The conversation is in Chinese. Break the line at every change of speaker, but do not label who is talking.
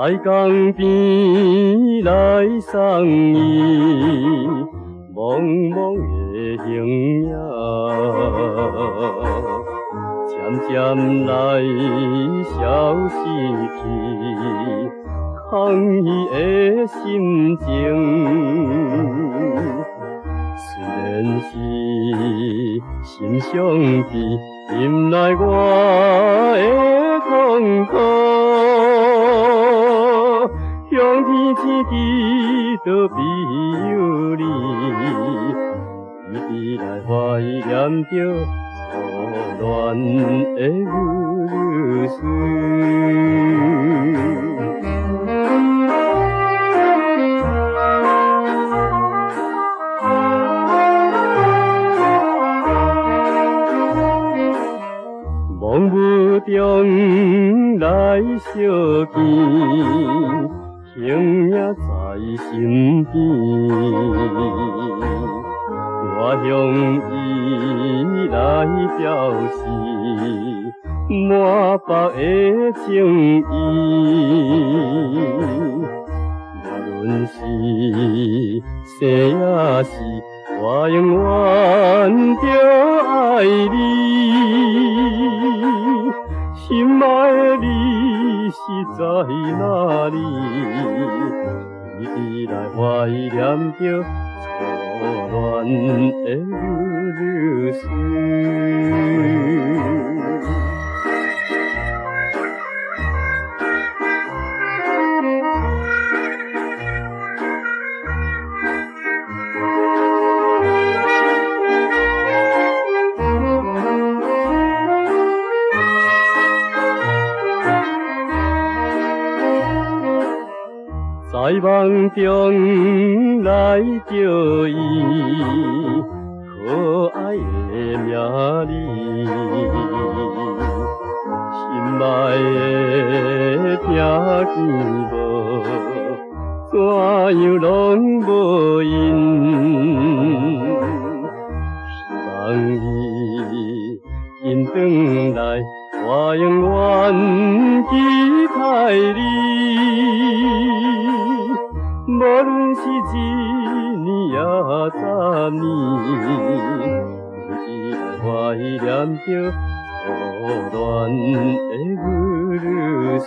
在江边来送伊，茫茫的形影，渐渐来消失去，空伊的心情。虽然是心伤悲，引来我的痛苦。向天只祈祷庇佑你，一直来怀念着初恋的日子。梦雾中来相见，形影在身边。我向伊来表示满腹的情意，无论是生也死，我永远着爱你。心爱的你是在哪里？一直来怀念着初恋的日子。在梦中来叫伊可爱的名字，心爱的听见无，怎样拢无因。希望你紧转来，我永远期待你。无论是一年也10年，一直来怀念着初恋的日子。